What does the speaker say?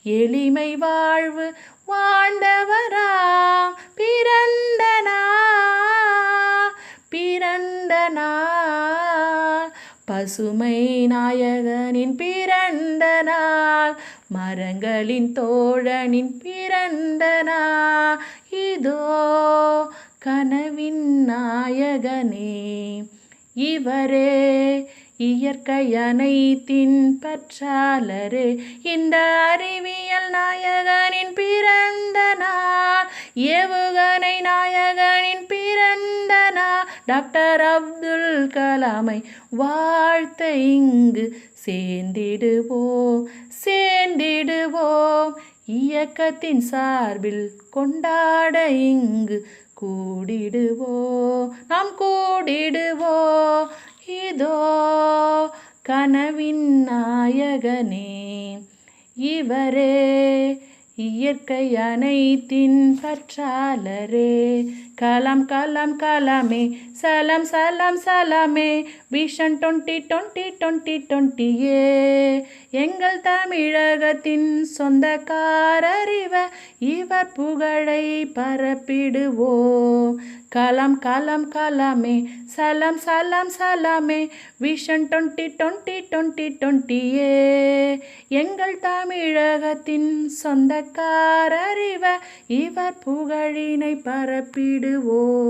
எளிமை வாழ்வு வாழ்ந்தவராம் பிறந்த நாள் பசுமை நாயகனின் பிறந்த நாள் மரங்களின் தோழனின் பிறந்த நாள் இதோ கனவின் நாயகனே இவரே இயற்கை அனைத்தின் பற்றாளரே இந்த அறிவியல் நாயகனின் பிறந்த நாள் ஏவுகணை நாயகனின் பிறந்த நாள் டாக்டர் அப்துல் கலாமை வாழ்த்த இங்கு சேர்ந்திடுவோம் இயக்கத்தின் சார்பில் கொண்டாட இங்கு நாம் கூடிடுவோம் இதோ கனவின் நாயகனே இவரே இயற்கை அனைத்தின் பற்றாளரே கலாம் கலாம் கலாமே சலாம் சலாம் சலாமே விஷன் 2020 எங்கள் தமிழகத்தின் சொந்தக்காரர் இவர் புகழை பரப்பிடுவோம் கலாம் கலாம் கலாமே சலாம் சலாம் சலாமே விஷன் 2020 எங்கள் தமிழகத்தின் சொந்தக்காரர் இவர் புகழினை பரப்பிடுவோம்.